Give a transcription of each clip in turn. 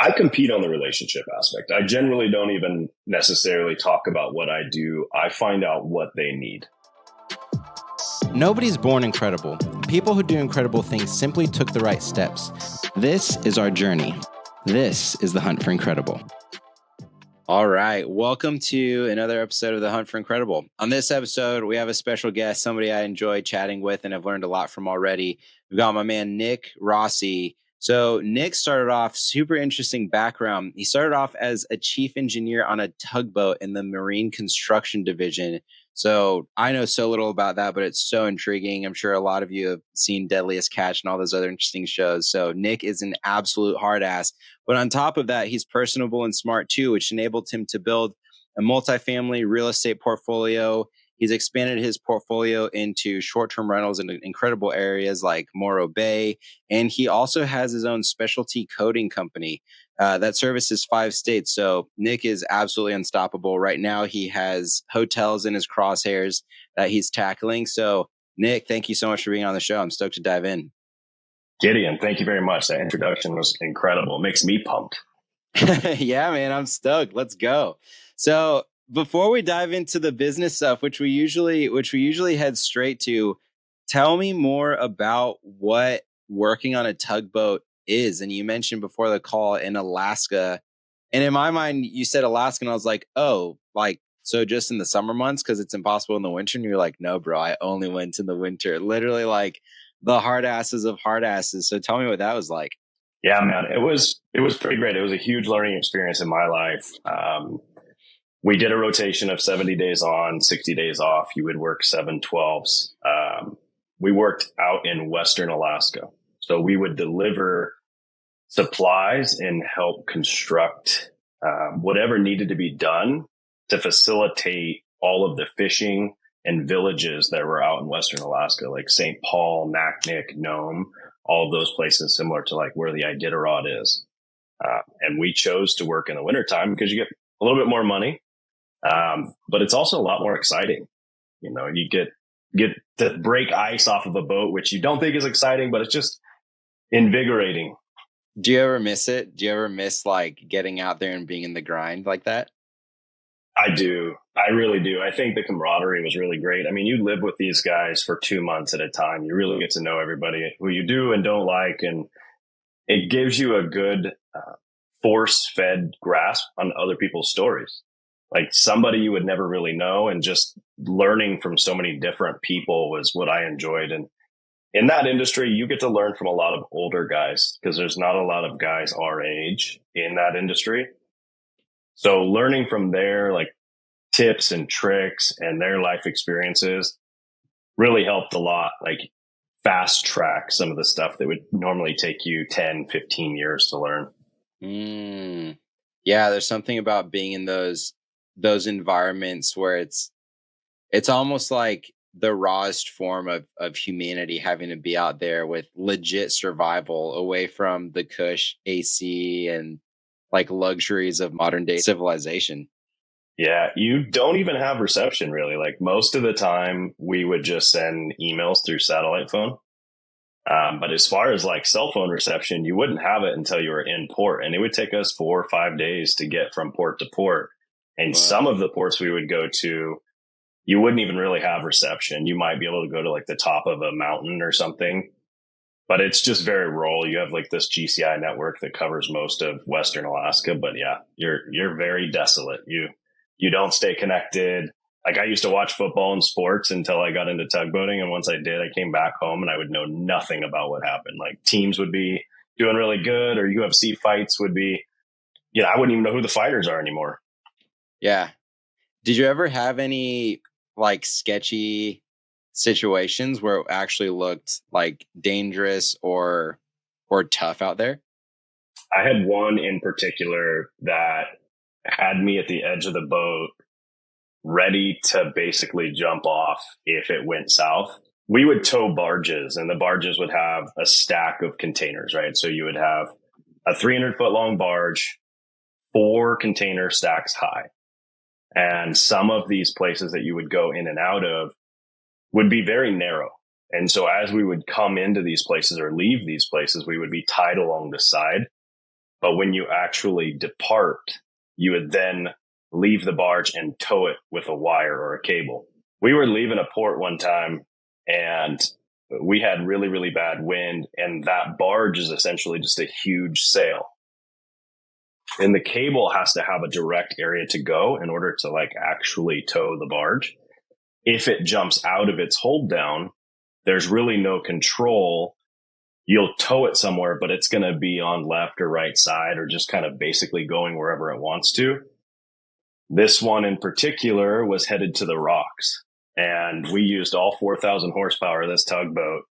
I compete on the relationship aspect. I generally don't even necessarily talk about what I do. I find out what they need. Nobody's born incredible. People who do incredible things simply took the right steps. This is our journey. This is the Hunt for Incredible. All right. Welcome to another episode of the Hunt for Incredible. On this episode, we have a special guest, somebody I enjoy chatting with and have learned a lot from already. We've got my man, Nick Rossi. So Nick started off super interesting background. He started off as a chief engineer on a tugboat in the marine construction division. So I know so little about that, but it's so intriguing. I'm sure a lot of you have seen Deadliest Catch and all those other interesting shows. So Nick is an absolute hard ass. But on top of that, he's personable and smart too, which enabled him to build a multifamily real estate portfolio. He's expanded his portfolio into short-term rentals in incredible areas like Morro Bay. And he also has his own specialty coating company that services 5 states. So Nick is absolutely unstoppable. Right now, he has hotels in his crosshairs that he's tackling. So Nick, thank you so much for being on the show. I'm stoked to dive in. Gideon, thank you very much. That introduction was incredible. It makes me pumped. Yeah, man, I'm stoked. Let's go. So before we dive into the business stuff, which we usually head straight to, tell me more about what working on a tugboat is. And you mentioned before the call in Alaska. And in my mind, you said Alaska, and I was like, oh, like, so just in the summer months because it's impossible in the winter. And you're like, no, bro, I only went in the winter. Literally like the hard asses of hard asses. So tell me what that was like. Yeah, man, it was pretty great. It was a huge learning experience in my life. We did a rotation of 70 days on, 60 days off. You would work 7/12s. We worked out in Western Alaska. So we would deliver supplies and help construct whatever needed to be done to facilitate all of the fishing and villages that were out in Western Alaska, like St. Paul, Naknek, Nome, all of those places similar to like where the Iditarod is. And we chose to work in the wintertime because you get a little bit more money. But it's also a lot more exciting. You know, you get to break ice off of a boat, which you don't think is exciting, but it's just invigorating. Do you ever miss it? Do you ever miss like getting out there and being in the grind like that? I do. I really do. I think the camaraderie was really great. I mean, you live with these guys for 2 months at a time. You really get to know everybody who you do and don't like. And it gives you a good force-fed grasp on other people's stories. Like somebody you would never really know, and just learning from so many different people was what I enjoyed. And in that industry, you get to learn from a lot of older guys because there's not a lot of guys our age in that industry. So learning from their like tips and tricks and their life experiences really helped a lot, like fast track some of the stuff that would normally take you 10, 15 years to learn. Yeah, there's something about being in those environments where it's almost like the rawest form of humanity having to be out there with legit survival away from the cush AC and like luxuries of modern day civilization. Yeah, you don't even have reception really. Like most of the time we would just send emails through satellite phone. But as far as like cell phone reception, you wouldn't have it until you were in port, and it would take us 4 or 5 days to get from port to port. And Wow. Some of the ports we would go to, you wouldn't even really have reception. You might be able to go to like the top of a mountain or something, but it's just very rural. You have like this GCI network that covers most of Western Alaska, but yeah, you're very desolate. You don't stay connected. Like I used to watch football and sports until I got into tugboating. And once I did, I came back home and I would know nothing about what happened. Like teams would be doing really good, or UFC fights would be, I wouldn't even know who the fighters are anymore. Yeah. Did you ever have any like sketchy situations where it actually looked like dangerous or tough out there? I had one in particular that had me at the edge of the boat, ready to basically jump off if it went south. We would tow barges, and the barges would have a stack of containers, right? So you would have a 300-foot long barge, 4 container stacks high. And some of these places that you would go in and out of would be very narrow. And so as we would come into these places or leave these places, we would be tied along the side. But when you actually depart, you would then leave the barge and tow it with a wire or a cable. We were leaving a port one time and we had really, really bad wind, and that barge is essentially just a huge sail. And the cable has to have a direct area to go in order to like actually tow the barge. If it jumps out of its hold down, there's really no control. You'll tow it somewhere, but it's going to be on left or right side or just kind of basically going wherever it wants to. This one in particular was headed to the rocks, and we used all 4,000 horsepower of this tugboat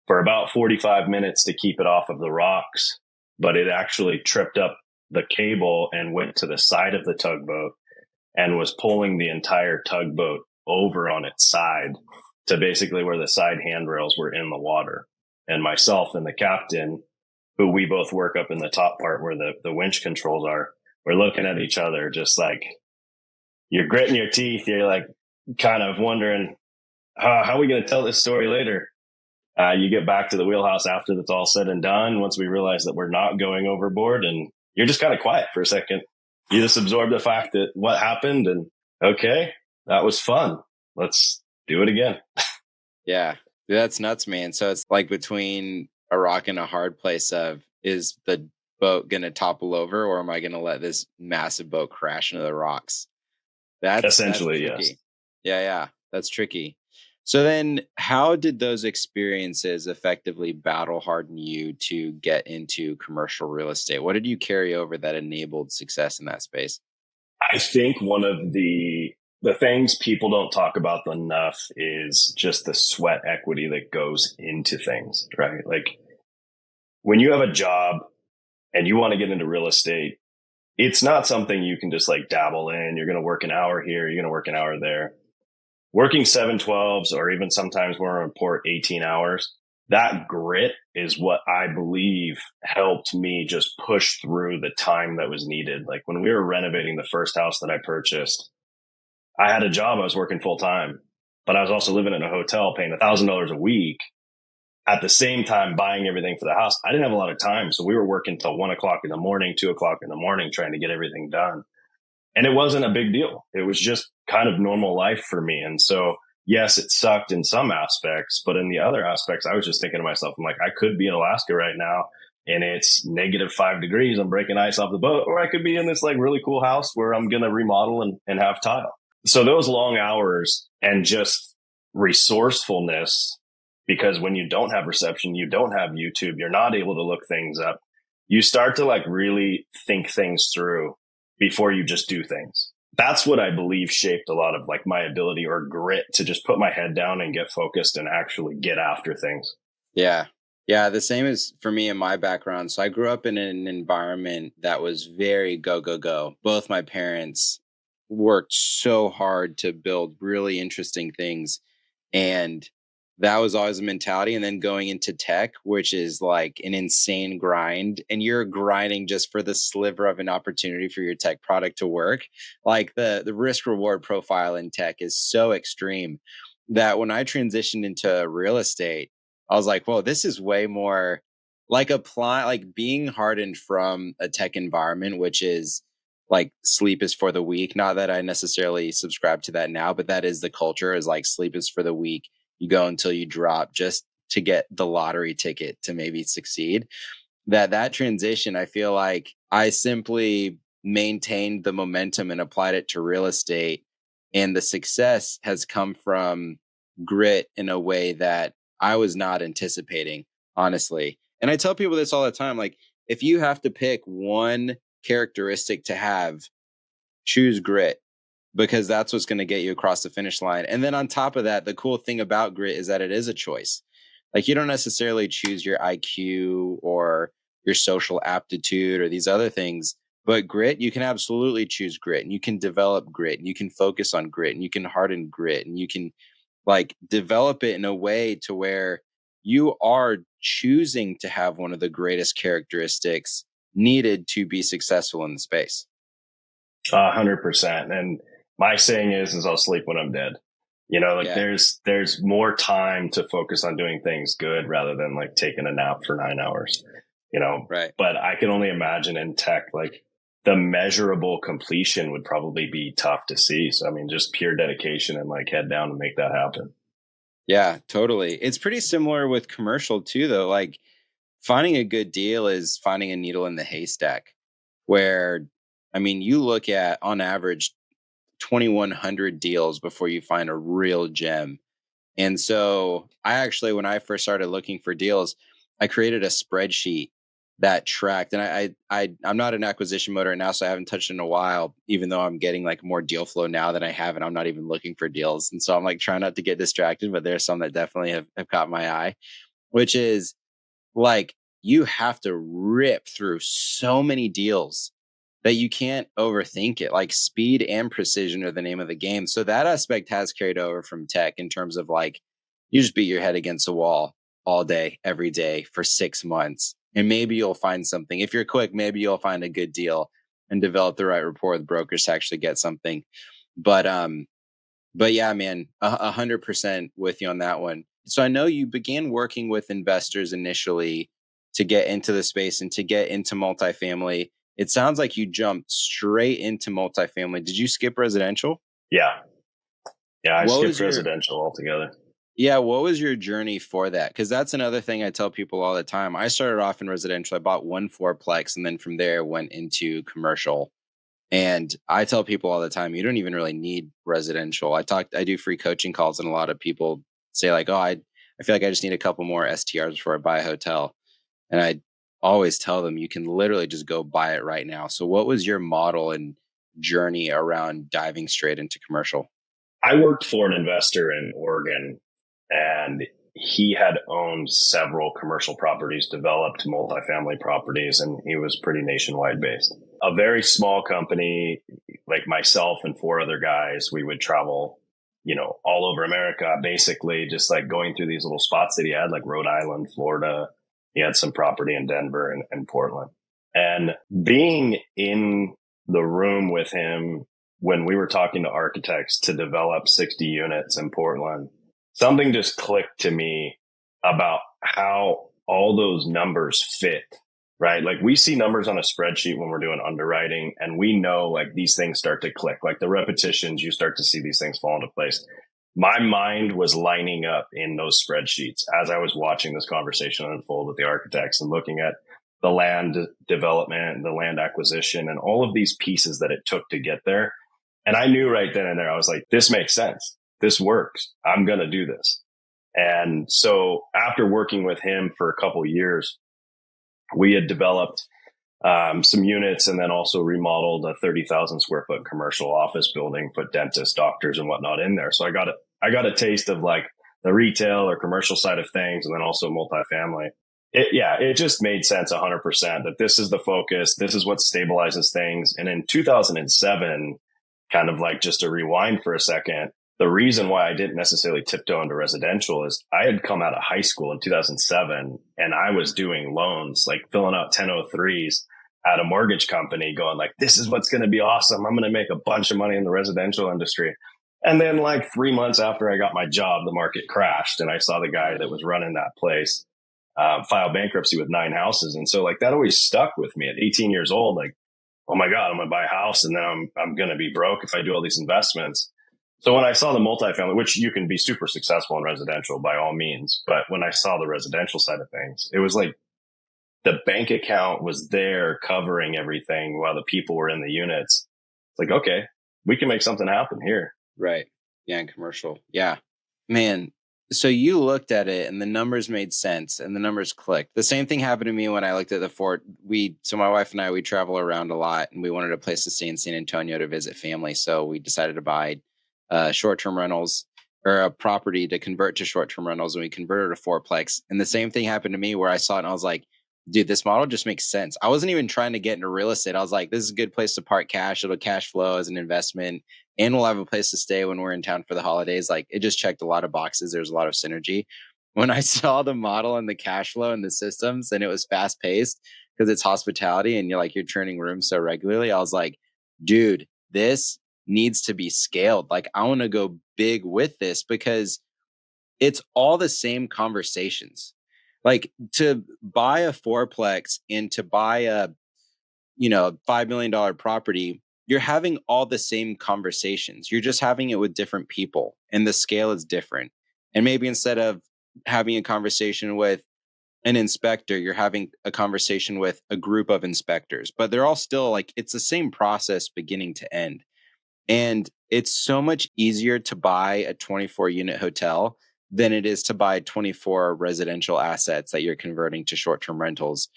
for about 45 minutes to keep it off of the rocks. But it actually tripped up the cable and went to the side of the tugboat and was pulling the entire tugboat over on its side to basically where the side handrails were in the water. And myself and the captain, who we both work up in the top part where the winch controls are, we're looking at each other just like, you're gritting your teeth. You're like kind of wondering, how are we going to tell this story later? You get back to the wheelhouse after that's all said and done. Once we realize that we're not going overboard, and you're just kind of quiet for a second. You just absorb the fact that what happened, and okay, that was fun. Let's do it again. Yeah, that's nuts, man. So it's like between a rock and a hard place of, is the boat going to topple over, or am I going to let this massive boat crash into the rocks? That's Essentially, tricky. yes. Yeah, that's tricky. So then how did those experiences effectively battle harden you to get into commercial real estate? What did you carry over that enabled success in that space? I think one of the things people don't talk about enough is just the sweat equity that goes into things, right? Like when you have a job and you want to get into real estate, it's not something you can just like dabble in. You're going to work an hour here, you're going to work an hour there. Working 7/12s, or even sometimes when we report 18 hours, that grit is what I believe helped me just push through the time that was needed. Like when we were renovating the first house that I purchased, I had a job. I was working full time, but I was also living in a hotel paying $1,000 a week. At the same time, buying everything for the house. I didn't have a lot of time. So we were working till 1 o'clock in the morning, 2 o'clock in the morning, trying to get everything done. And it wasn't a big deal. It was just kind of normal life for me. And so, yes, it sucked in some aspects, but in the other aspects, I was just thinking to myself, I'm like, I could be in Alaska right now and it's -5 degrees. I'm breaking ice off the boat, or I could be in this like really cool house where I'm going to remodel and have tile. So those long hours and just resourcefulness, because when you don't have reception, you don't have YouTube, you're not able to look things up. You start to like really think things through before you just do things. That's what I believe shaped a lot of like my ability or grit to just put my head down and get focused and actually get after things. Yeah. Yeah. The same as for me in my background. So I grew up in an environment that was very go, go, go. Both my parents worked so hard to build really interesting things. And that was always a mentality. And then going into tech, which is like an insane grind, and you're grinding just for the sliver of an opportunity for your tech product to work. Like the risk reward profile in tech is so extreme that when I transitioned into real estate, I was like, whoa, this is way more like being hardened from a tech environment, which is like sleep is for the weak. Not that I necessarily subscribe to that now, but that is the culture, is like sleep is for the weak. You go until you drop just to get the lottery ticket to maybe succeed. That transition, I feel like I simply maintained the momentum and applied it to real estate. And the success has come from grit in a way that I was not anticipating, honestly. And I tell people this all the time. Like, if you have to pick one characteristic to have, choose grit, because that's what's going to get you across the finish line. And then on top of that, the cool thing about grit is that it is a choice. Like, you don't necessarily choose your IQ or your social aptitude or these other things, but grit, you can absolutely choose grit, and you can develop grit, and you can focus on grit, and you can harden grit, and you can like develop it in a way to where you are choosing to have one of the greatest characteristics needed to be successful in the space. 100%. And my saying is I'll sleep when I'm dead. You know, like there's more time to focus on doing things good rather than like taking a nap for 9 hours. Right. but I can only imagine in tech, like the measurable completion would probably be tough to see. So, I mean, just pure dedication and like head down to make that happen. Yeah, totally. It's pretty similar with commercial too, though. Like finding a good deal is finding a needle in the haystack where, I mean, you look at on average 2,100 deals before you find a real gem. And so I actually, when I first started looking for deals, I created a spreadsheet that tracked, and I'm not an acquisition mode right now, so I haven't touched it in a while, even though I'm getting like more deal flow now than I have, and I'm not even looking for deals. And so I'm like trying not to get distracted, but there's some that definitely have caught my eye, which is like you have to rip through so many deals that you can't overthink it. Like speed and precision are the name of the game. So that aspect has carried over from tech in terms of like you just beat your head against a wall all day, every day for 6 months. And maybe you'll find something. If you're quick, maybe you'll find a good deal and develop the right rapport with brokers to actually get something. But but yeah, man, 100% with you on that one. So I know you began working with investors initially to get into the space and to get into multifamily. It sounds like you jumped straight into multifamily. Did you skip residential? Yeah. Yeah. I What skipped was your residential altogether. Yeah, what was your journey for that? Because that's another thing I tell people all the time. I started off in residential. I bought one fourplex, and then from there went into commercial. And I tell people all the time, you don't even really need residential. I do free coaching calls, and a lot of people say like, "Oh, I feel like I just need a couple more STRs before I buy a hotel." And I always tell them, you can literally just go buy it right now. So, what was your model and journey around diving straight into commercial? I worked for an investor in Oregon, and he had owned several commercial properties, developed multifamily properties, and he was pretty nationwide based. A very small company, like myself and four other guys, we would travel, all over America, basically just like going through these little spots that he had, like Rhode Island, Florida. He had some property in Denver and Portland. And being in the room with him when we were talking to architects to develop 60 units in Portland, something just clicked to me about how all those numbers fit, right? Like we see numbers on a spreadsheet when we're doing underwriting, and we know like these things start to click, like the repetitions, you start to see these things fall into place. My mind was lining up in those spreadsheets as I was watching this conversation unfold with the architects and looking at the land development, the land acquisition, and all of these pieces that it took to get there. And I knew right then and there, I was like, this makes sense. This works. I'm going to do this. And so after working with him for a couple of years, we had developed some units and then also remodeled a 30,000 square foot commercial office building, put dentists, doctors and whatnot in there. So I got a taste of like the retail or commercial side of things, and then also multifamily. It just made sense 100% that this is the focus. This is what stabilizes things. And in 2007, kind of like just to rewind for a second, the reason why I didn't necessarily tiptoe into residential is I had come out of high school in 2007 and I was doing loans, like filling out 1003s at a mortgage company going like, this is what's going to be awesome. I'm going to make a bunch of money in the residential industry. And then like 3 months after I got my job, the market crashed and I saw the guy that was running that place file bankruptcy with 9 houses. And so like that always stuck with me at 18 years old. Like, oh my God, I'm going to buy a house and then I'm going to be broke if I do all these investments. So when I saw the multifamily, which you can be super successful in residential by all means, but when I saw the residential side of things, it was like the bank account was there covering everything while the people were in the units. It's like, okay, we can make something happen here. Right. Yeah, in commercial. Yeah. Man, so you looked at it and the numbers made sense and the numbers clicked. The same thing happened to me when I looked at the fort. So my wife and I, we travel around a lot and we wanted a place to stay in San Antonio to visit family. So we decided to buy short-term rentals or a property to convert to short-term rentals, and we converted a fourplex. And the same thing happened to me where I saw it and I was like, dude, this model just makes sense. I wasn't even trying to get into real estate. I was like, this is a good place to park cash. It'll cash flow as an investment and we'll have a place to stay when we're in town for the holidays. Like it just checked a lot of boxes. There's a lot of synergy. When I saw the model and the cash flow and the systems and it was fast paced because it's hospitality and you're turning rooms so regularly, I was like, dude, this needs to be scaled. Like I want to go big with this because it's all the same conversations. Like to buy a fourplex and to buy a, $5 million property, you're having all the same conversations. You're just having it with different people and the scale is different. And maybe instead of having a conversation with an inspector, you're having a conversation with a group of inspectors, but they're all still like, it's the same process beginning to end. And it's so much easier to buy a 24 unit hotel than it is to buy 24 residential assets that you're converting to short term rentals.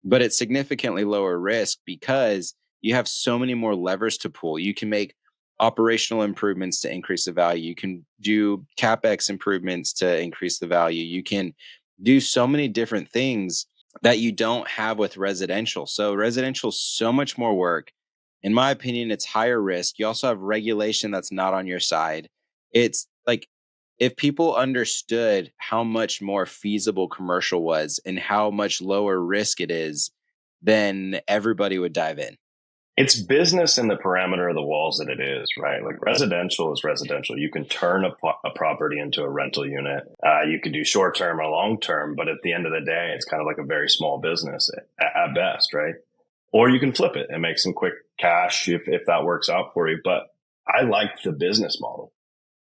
But it's significantly lower risk because you have so many more levers to pull. You can make operational improvements to increase the value. You can do CapEx improvements to increase the value. You can do so many different things that you don't have with residential. So residential is so much more work. In my opinion, it's higher risk. You also have regulation that's not on your side. It's like if people understood how much more feasible commercial was and how much lower risk it is, then everybody would dive in. It's business in the parameter of the walls that it is, right? Like residential is residential. You can turn a property into a rental unit. You can do short term or long term, but at the end of the day, it's kind of like a very small business at best, right? Or you can flip it and make some quick cash if that works out for you. But I like the business model,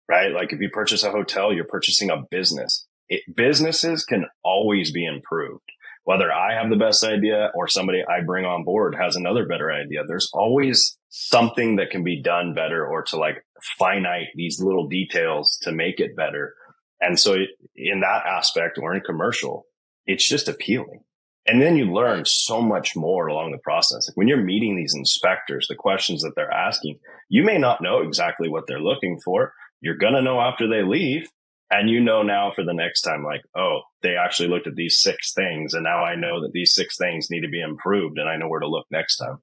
right? Like if you purchase a hotel, you're purchasing a business. Businesses can always be improved. Whether I have the best idea or somebody I bring on board has another better idea, there's always something that can be done better or to like finite these little details to make it better. And so in that aspect or in commercial, it's just appealing. And then you learn so much more along the process. Like when you're meeting these inspectors, the questions that they're asking, you may not know exactly what they're looking for. You're going to know after they leave. And you know now for the next time, like, oh, they actually looked at these 6 things. And now I know that these 6 things need to be improved and I know where to look next time.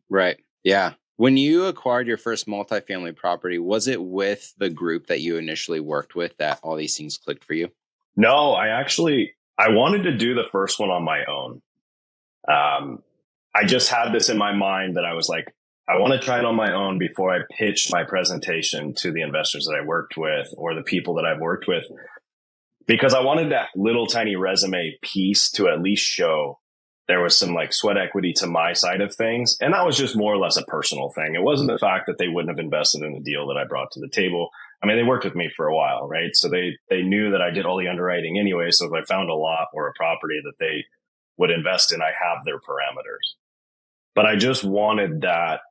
Right. Yeah. When you acquired your first multifamily property, was it with the group that you initially worked with that all these things clicked for you? No, I wanted to do the first one on my own. I just had this in my mind that I was like, I want to try it on my own before I pitch my presentation to the investors that I worked with or the people that I've worked with, because I wanted that little tiny resume piece to at least show there was some like sweat equity to my side of things. And that was just more or less a personal thing. It wasn't the fact that they wouldn't have invested in the deal that I brought to the table. I mean, they worked with me for a while, right? So they knew that I did all the underwriting anyway. So if I found a lot or a property that they would invest in, I have their parameters. But I just wanted that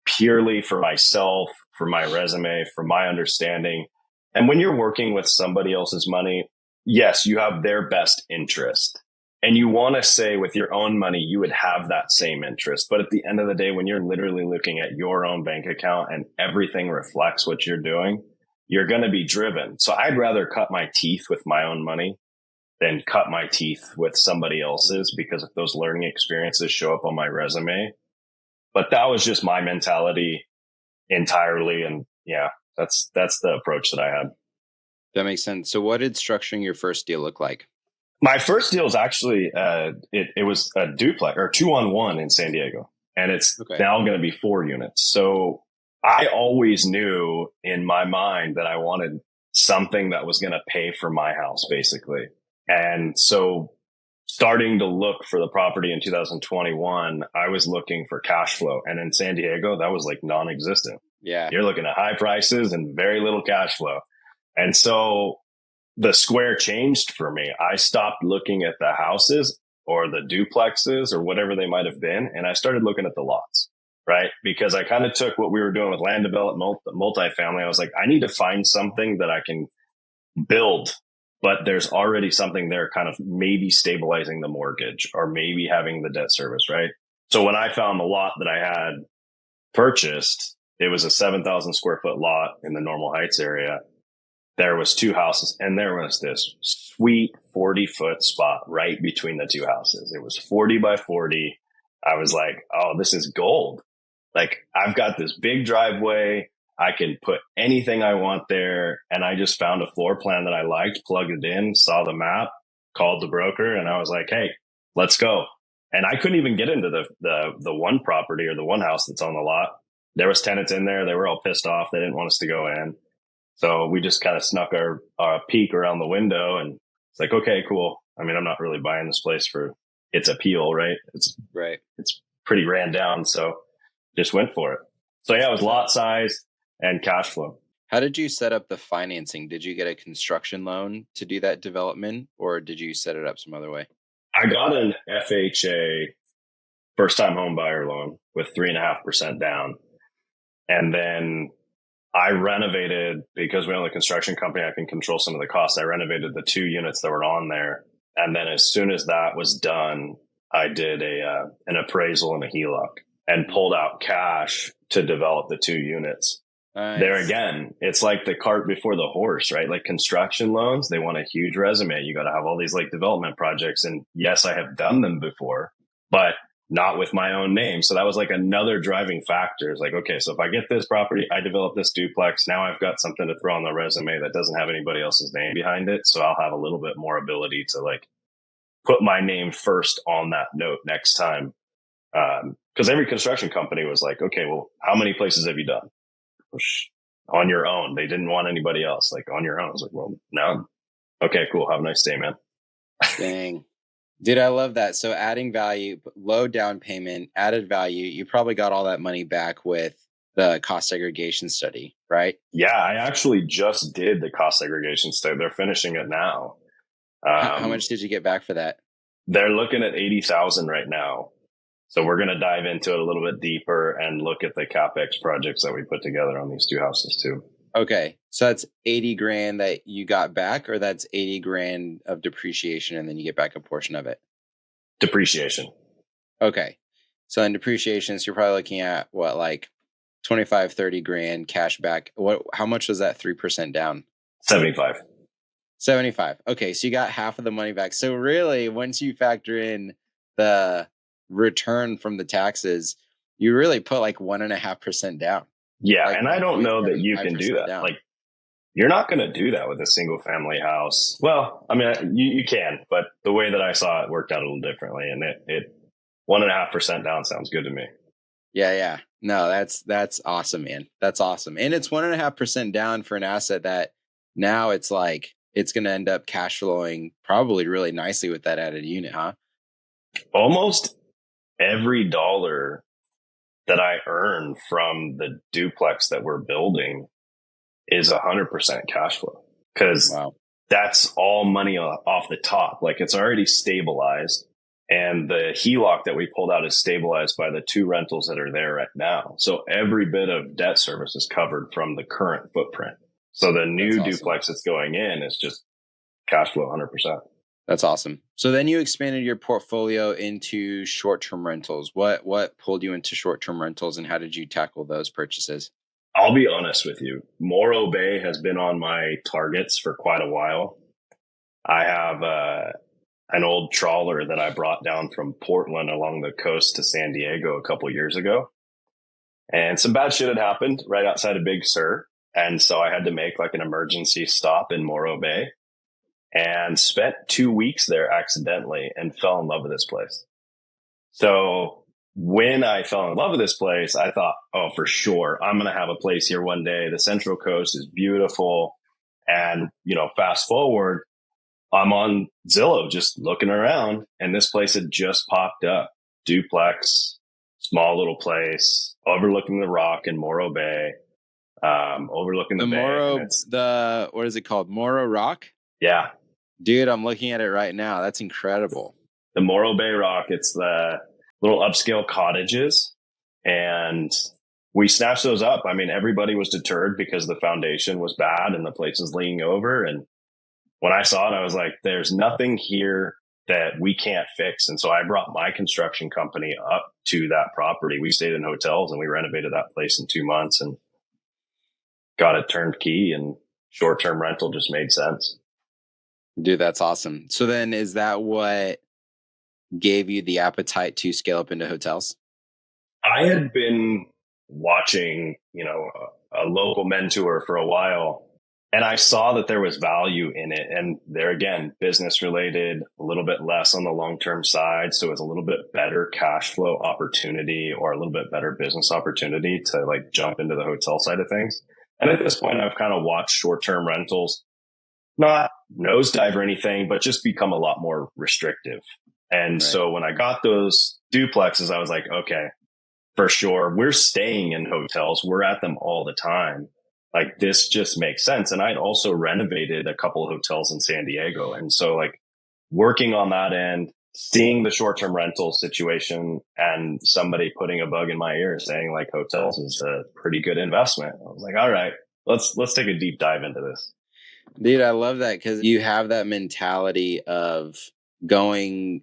purely for myself, for my resume, for my understanding. And when you're working with somebody else's money, yes, you have their best interest. And you want to say with your own money, you would have that same interest. But at the end of the day, when you're literally looking at your own bank account and everything reflects what you're doing, you're going to be driven. So I'd rather cut my teeth with my own money than cut my teeth with somebody else's, because if those learning experiences show up on my resume. But that was just my mentality entirely. And yeah, that's the approach that I had. That makes sense. So what did structuring your first deal look like? My first deal is actually, it was a duplex or 2-on-1 in San Diego, and it's now going to be 4 units. So I always knew in my mind that I wanted something that was going to pay for my house, basically. And so starting to look for the property in 2021, I was looking for cash flow. And in San Diego, that was like non-existent. Yeah. You're looking at high prices and very little cash flow. And so the square changed for me. I stopped looking at the houses or the duplexes or whatever they might have been. And I started looking at the lots, right? Because I kind of took what we were doing with land development, multifamily. I was like, I need to find something that I can build, but there's already something there kind of maybe stabilizing the mortgage or maybe having the debt service, right? So when I found the lot that I had purchased, it was a 7,000 square foot lot in the Normal Heights area. There was 2 houses and there was this sweet 40-foot spot right between the 2 houses. It was 40 by 40. I was like, oh, this is gold. Like I've got this big driveway. I can put anything I want there. And I just found a floor plan that I liked, plugged it in, saw the map, called the broker, and I was like, hey, let's go. And I couldn't even get into the one property or the one house that's on the lot. There was tenants in there. They were all pissed off. They didn't want us to go in. So we just kind of snuck our peek around the window and it's like, okay, cool. I mean, I'm not really buying this place for its appeal, right? Right. It's pretty ran down. So just went for it. So yeah, it was lot size and cash flow. How did you set up the financing? Did you get a construction loan to do that development, or did you set it up some other way? I got an FHA, first time home buyer loan, with 3.5% down. And then I renovated, because we own the construction company, I can control some of the costs. I renovated the 2 units that were on there. And then as soon as that was done, I did an appraisal and a HELOC and pulled out cash to develop the 2 units. Nice. There again, it's like the cart before the horse, right? Like construction loans, they want a huge resume. You got to have all these like development projects. And yes, I have done them before, but not with my own name. So that was like another driving factor. It's like, okay, so if I get this property, I develop this duplex. Now I've got something to throw on the resume that doesn't have anybody else's name behind it. So I'll have a little bit more ability to like put my name first on that note next time. Because every construction company was like, okay, well, how many places have you done? On your own. They didn't want anybody else. Like, on your own. I was like, well, no. Okay, cool. Have a nice day, man. Dang. Dude, I love that. So adding value, low down payment, added value. You probably got all that money back with the cost segregation study, right? Yeah, I actually just did the cost segregation study. They're finishing it now. How much did you get back for that? They're looking at 80,000 right now. So we're going to dive into it a little bit deeper and look at the CapEx projects that we put together on these 2 houses too. Okay. So that's 80 grand that you got back, or that's 80 grand of depreciation and then you get back a portion of it? Depreciation. Okay. So in depreciation, so you're probably looking at what, like 25, 30 grand cash back. How much was that 3% down? 75. 75. Okay. So you got half of the money back. So really, once you factor in the return from the taxes, you really put like 1.5% down. Yeah. Like, and I don't know that you can do that. Down. Like, you're not going to do that with a single family house. Well, I mean, you can, but the way that I saw it worked out a little differently, and it 1.5% down sounds good to me. Yeah. No, that's awesome, man. That's awesome. And it's 1.5% down for an asset that now it's like, it's going to end up cash flowing probably really nicely with that added unit, huh? Almost every dollar that I earn from the duplex that we're building is 100% cash flow, because that's all money off the top. Like, it's already stabilized, and the HELOC that we pulled out is stabilized by the 2 rentals that are there right now. So every bit of debt service is covered from the current footprint. So the new duplex that's going in is just cash flow 100%. That's awesome. So then you expanded your portfolio into short-term rentals. What pulled you into short-term rentals, and how did you tackle those purchases? I'll be honest with you. Morro Bay has been on my targets for quite a while. I have an old trawler that I brought down from Portland along the coast to San Diego a couple years ago. And some bad shit had happened right outside of Big Sur. And so I had to make like an emergency stop in Morro Bay, and spent 2 weeks there accidentally and fell in love with this place. So when I fell in love with this place, I thought, oh, for sure, I'm going to have a place here one day. The Central Coast is beautiful. And, fast forward, I'm on Zillow just looking around, and this place had just popped up. Duplex, small little place, overlooking the rock in Morro Bay, overlooking the bay. What is it called? Morro Rock? Yeah. Dude, I'm looking at it right now. That's incredible. The Morro Bay Rock, it's the little upscale cottages, and we snatched those up. I mean, everybody was deterred because the foundation was bad and the place was leaning over. And when I saw it, I was like, there's nothing here that we can't fix. And so I brought my construction company up to that property. We stayed in hotels and we renovated that place in 2 months and got it turnkey, and short-term rental just made sense. Dude, that's awesome. So then is that what gave you the appetite to scale up into hotels? I had been watching, a local mentor for a while, and I saw that there was value in it. And there again, business related, a little bit less on the long-term side. So it's a little bit better cash flow opportunity, or a little bit better business opportunity to like jump into the hotel side of things. And at this point, I've kind of watched short-term rentals not nosedive or anything, but just become a lot more restrictive. And Right. so when I got those duplexes, I was like, okay, for sure, we're staying in hotels. We're at them all the time. Like this just makes sense. And I'd also renovated a couple of hotels in San Diego. And so like working on that end, seeing the short-term rental situation and somebody putting a bug in my ear saying like hotels is a pretty good investment. I was like, all right, let's take a deep dive into this. Dude, I love that because you have that mentality of going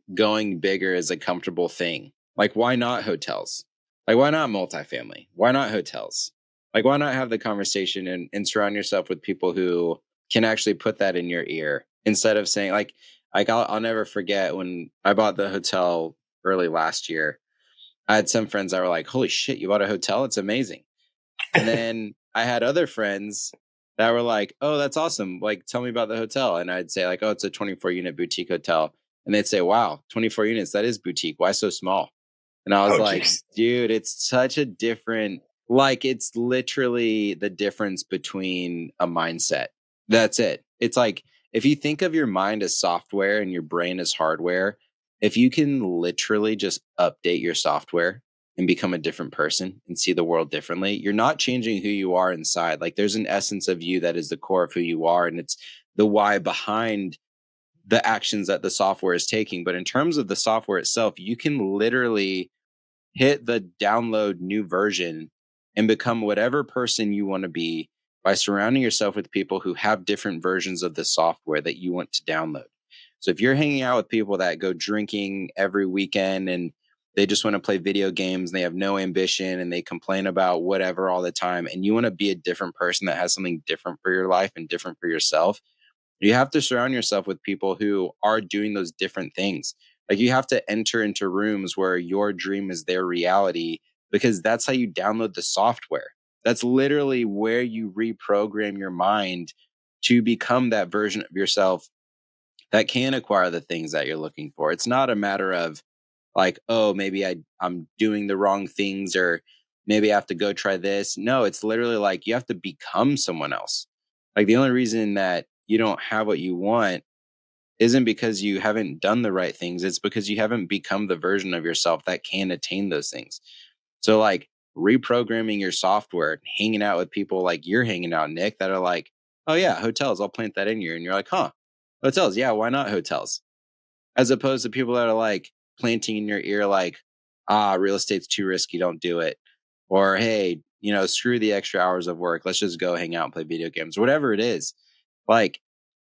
bigger is a comfortable thing. Like, why not hotels? Like, why not multifamily? Why not hotels? Like, why not have the conversation and surround yourself with people who can actually put that in your ear instead of saying like I'll never forget when I bought the hotel early last year. I had some friends that were like, "Holy shit, you bought a hotel? It's amazing." And then I had other friends that were like, "Oh, that's awesome. Like, tell me about the hotel." And I'd say like, "Oh, it's a 24 unit boutique hotel." And they'd say, "Wow, 24 units. That is boutique. Why so small?" And I was Oh, like, geez. "Dude, it's such a different, like, it's literally the difference between a mindset. That's it. It's like, if you think of your mind as software and your brain as hardware, if you can literally just update your software and become a different person and see the world differently, you're not changing who you are inside. Like, there's an essence of you that is the core of who you are. And it's the why behind the actions that the software is taking. But in terms of the software itself, you can literally hit the download new version and become whatever person you want to be by surrounding yourself with people who have different versions of the software that you want to download. So if you're hanging out with people that go drinking every weekend and they just want to play video games and they have no ambition and they complain about whatever all the time, and you want to be a different person that has something different for your life and different for yourself, you have to surround yourself with people who are doing those different things. Like, you have to enter into rooms where your dream is their reality, because that's how you download the software. That's literally where you reprogram your mind to become that version of yourself that can acquire the things that you're looking for. It's not a matter of like, oh, maybe I'm doing the wrong things, or maybe I have to go try this. No, it's literally like you have to become someone else. Like, the only reason that you don't have what you want isn't because you haven't done the right things. It's because you haven't become the version of yourself that can attain those things. So like reprogramming your software, hanging out with people like you're hanging out, Nick, that are like, oh yeah, hotels, I'll plant that in you. And you're like, huh, hotels. Yeah, why not hotels? As opposed to people that are like planting in your ear, like, real estate's too risky, don't do it. Or, hey, screw the extra hours of work. Let's just go hang out and play video games, whatever it is. Like,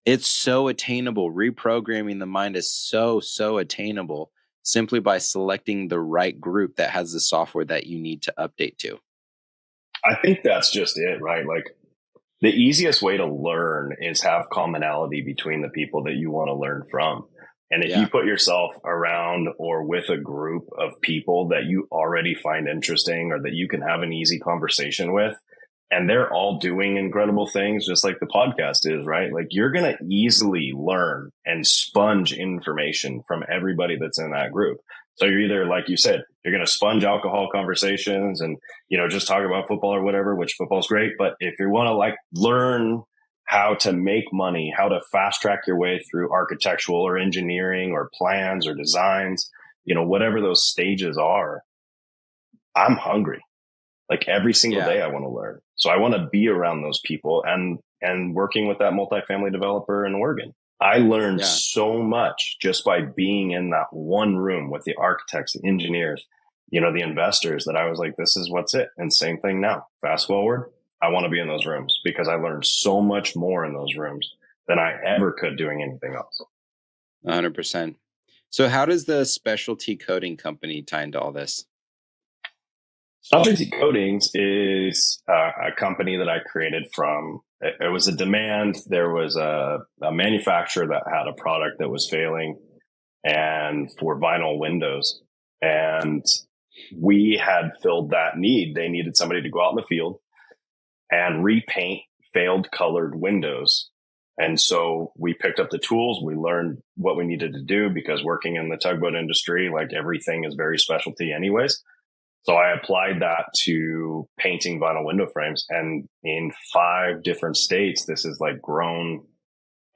it's so attainable. Reprogramming the mind is so attainable simply by selecting the right group that has the software that you need to update to. I think that's just it, right? Like the easiest way to learn is have commonality between the people that you want to learn from. And if you Yeah. put yourself around or with a group of people that you already find interesting or that you can have an easy conversation with, and they're all doing incredible things, just like the podcast is, right? Like you're going to easily learn and sponge information from everybody that's in that group. So you're either, like you said, you're going to sponge alcohol conversations and, just talk about football or whatever, which football's great. But if you want to like learn how to make money, how to fast track your way through architectural or engineering or plans or designs, whatever those stages are, I'm hungry. Like every single Yeah. day I want to learn. So I want to be around those people and working with that multifamily developer in Oregon. I learned Yeah. so much just by being in that one room with the architects, the engineers, the investors, that I was like, this is what's it. And same thing now. Fast forward, I want to be in those rooms because I learned so much more in those rooms than I ever could doing anything else. 100%. So how does the specialty coating company tie into all this? Specialty Coatings is a company that I created from, it was a demand. There was a manufacturer that had a product that was failing and for vinyl windows. And we had filled that need. They needed somebody to go out in the field and repaint failed colored windows. And so we picked up the tools. We learned what we needed to do because working in the tugboat industry, like everything is very specialty anyways. So I applied that to painting vinyl window frames, and in 5 different states, this is like grown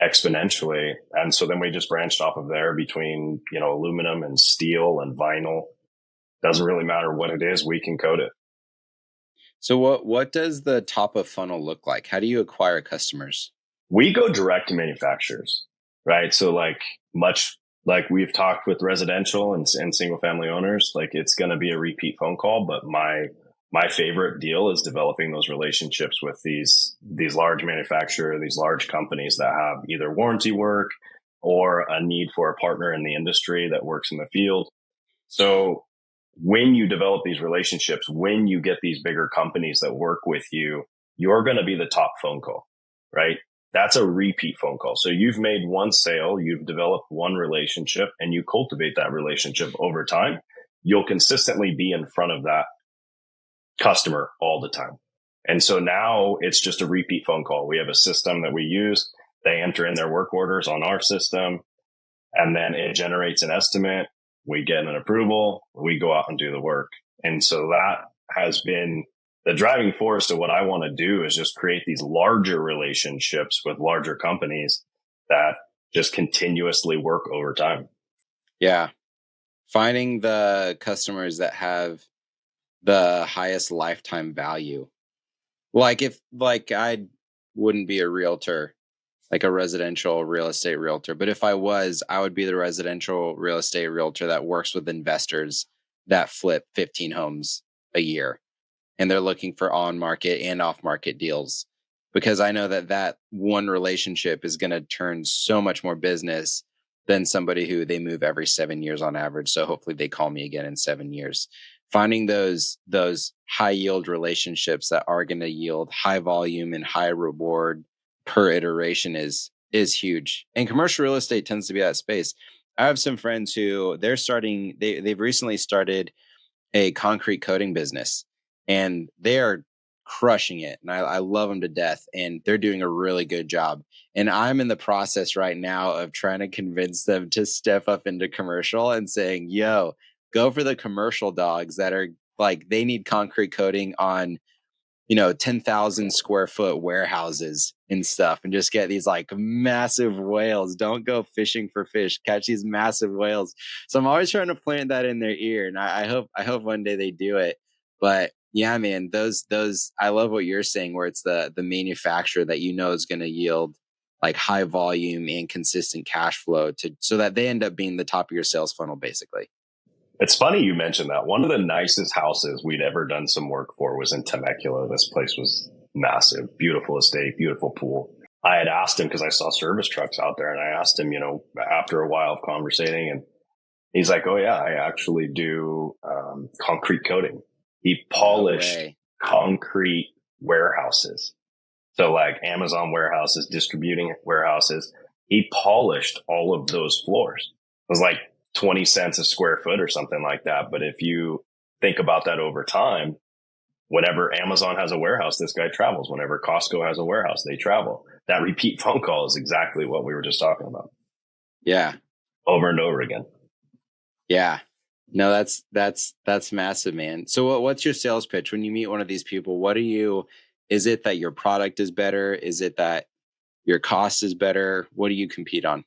exponentially. And so then we just branched off of there between, aluminum and steel and vinyl. Doesn't really matter what it is, we can code it. So what does the top of funnel look like? How do you acquire customers? We go direct to manufacturers, right? So like much like we've talked with residential and single family owners, like it's going to be a repeat phone call. But my favorite deal is developing those relationships with these large manufacturers, these large companies that have either warranty work or a need for a partner in the industry that works in the field. So when you develop these relationships, when you get these bigger companies that work with you, you're going to be the top phone call, right? That's a repeat phone call. So you've made one sale, you've developed one relationship, and you cultivate that relationship over time. You'll consistently be in front of that customer all the time. And so now it's just a repeat phone call. We have a system that we use. They enter in their work orders on our system, and then it generates an estimate. We get an approval. We go out and do the work. And so that has been the driving force of what I want to do, is just create these larger relationships with larger companies that just continuously work over time. Yeah. Finding the customers that have the highest lifetime value. Like I wouldn't be a realtor, like a residential real estate realtor, but if I was, I would be the residential real estate realtor that works with investors that flip 15 homes a year, and they're looking for on market and off market deals, because I know that one relationship is going to turn so much more business than somebody who they move every 7 years on average. So hopefully they call me again in 7 years. Finding those high yield relationships that are going to yield high volume and high reward per iteration is huge. And commercial real estate tends to be that space. I have some friends who they've recently started a concrete coating business, and they are crushing it. And I love them to death, and they're doing a really good job. And I'm in the process right now of trying to convince them to step up into commercial and saying, yo, go for the commercial dogs that are like, they need concrete coating on 10,000 square foot warehouses and stuff, and just get these like massive whales. Don't go fishing for fish, catch these massive whales. So I'm always trying to plant that in their ear, and I hope one day they do it. But yeah, man, those I love what you're saying, where it's the manufacturer that is going to yield like high volume and consistent cash flow so that they end up being the top of your sales funnel, basically. It's funny you mentioned that. One of the nicest houses we'd ever done some work for was in Temecula. This place was massive, beautiful estate, beautiful pool. I had asked him, because I saw service trucks out there, and I asked him, after a while of conversating, and he's like, oh yeah, I actually do concrete coating. He polished concrete warehouses. So like Amazon warehouses, distributing warehouses, he polished all of those floors. It was like 20 cents a square foot or something like that. But if you think about that over time, whenever Amazon has a warehouse, this guy travels. Whenever Costco has a warehouse, they travel. That repeat phone call is exactly what we were just talking about. Yeah. Over and over again. Yeah. No, that's massive, man. So what's your sales pitch when you meet one of these people? Is it that your product is better? Is it that your cost is better? What do you compete on?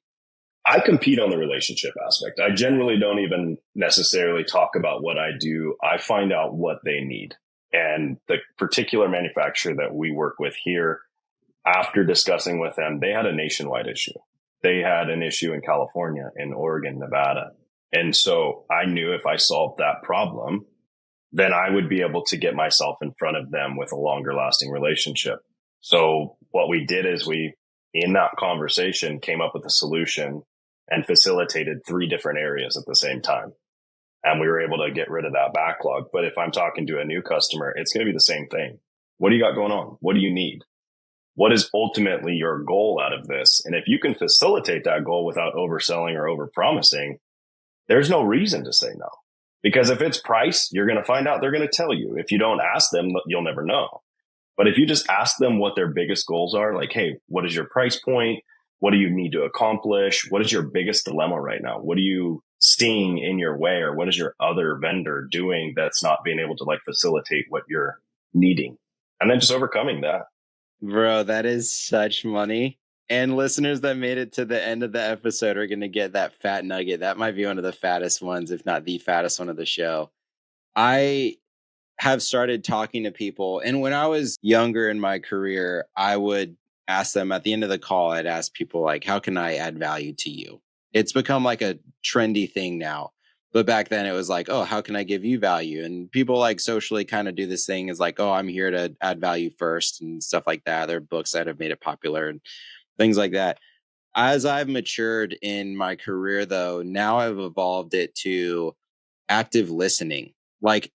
I compete on the relationship aspect. I generally don't even necessarily talk about what I do. I find out what they need. And the particular manufacturer that we work with here, after discussing with them, they had a nationwide issue. They had an issue in California, in Oregon, Nevada. And so I knew if I solved that problem, then I would be able to get myself in front of them with a longer lasting relationship. So what we did is in that conversation, came up with a solution and facilitated 3 different areas at the same time. And we were able to get rid of that backlog. But if I'm talking to a new customer, it's going to be the same thing. What do you got going on? What do you need? What is ultimately your goal out of this? And if you can facilitate that goal without overselling or overpromising, there's no reason to say no. Because if it's price, you're going to find out. They're going to tell you. If you don't ask them, you'll never know. But if you just ask them what their biggest goals are, like, hey, what is your price point? What do you need to accomplish? What is your biggest dilemma right now? What are you seeing in your way? Or what is your other vendor doing that's not being able to like facilitate what you're needing? And then just overcoming that. Bro, that is such money. And listeners that made it to the end of the episode are going to get that fat nugget. That might be one of the fattest ones, if not the fattest one of the show. I have started talking to people. And when I was younger in my career, I would ask them at the end of the call, I'd ask people like, how can I add value to you? It's become like a trendy thing now. But back then it was like, oh, how can I give you value? And people like socially kind of do this thing is like, oh, I'm here to add value first and stuff like that. There are books that have made it popular and things like that. As I've matured in my career, though, now I've evolved it to active listening. Like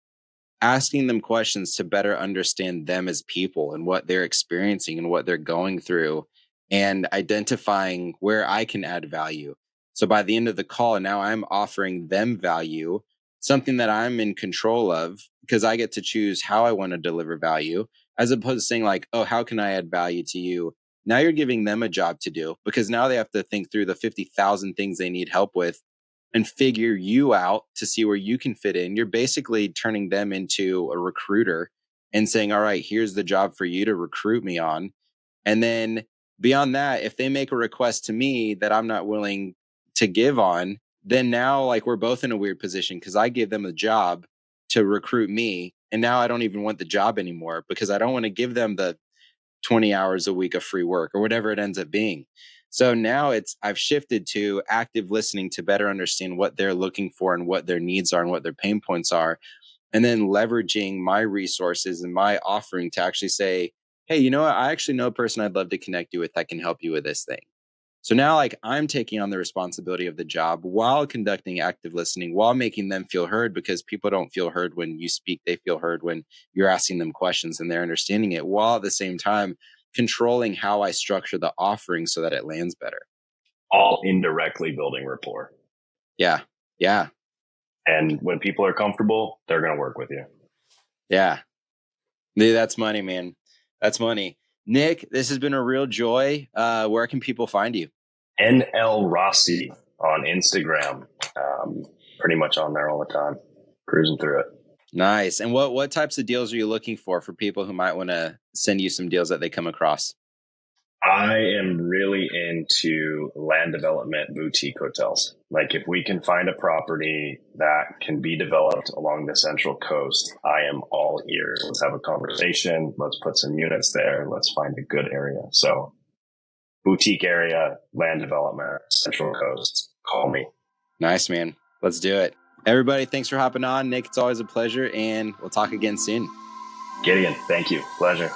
asking them questions to better understand them as people and what they're experiencing and what they're going through and identifying where I can add value. So by the end of the call, now I'm offering them value, something that I'm in control of because I get to choose how I want to deliver value, as opposed to saying like, oh, how can I add value to you? Now you're giving them a job to do because now they have to think through the 50,000 things they need help with and figure you out to see where you can fit in. You're basically turning them into a recruiter and saying, all right, here's the job for you to recruit me on. And then beyond that, if they make a request to me that I'm not willing to give on, then now like we're both in a weird position because I gave them a job to recruit me. And now I don't even want the job anymore because I don't want to give them the 20 hours a week of free work or whatever it ends up being. So now I've shifted to active listening to better understand what they're looking for and what their needs are and what their pain points are. And then leveraging my resources and my offering to actually say, hey, you know what? I actually know a person I'd love to connect you with that can help you with this thing. So now like I'm taking on the responsibility of the job while conducting active listening, while making them feel heard, because people don't feel heard when you speak. They feel heard when you're asking them questions and they're understanding it, while at the same time controlling how I structure the offering so that it lands better. All indirectly building rapport. Yeah. Yeah. And when people are comfortable, they're going to work with you. Yeah. Dude, that's money, man. That's money. Nick, this has been a real joy. Where can people find you? NL Rossi on Instagram. Pretty much on there all the time, cruising through it. Nice. And what types of deals are you looking for people who might want to send you some deals that they come across? I am really into land development boutique hotels. Like if we can find a property that can be developed along the Central Coast, I am all ears. Let's have a conversation. Let's put some units there. Let's find a good area. So boutique area, land development, Central Coast, call me. Nice, man. Let's do it. Everybody, thanks for hopping on. Nick, it's always a pleasure, and we'll talk again soon. Gideon, thank you. Pleasure.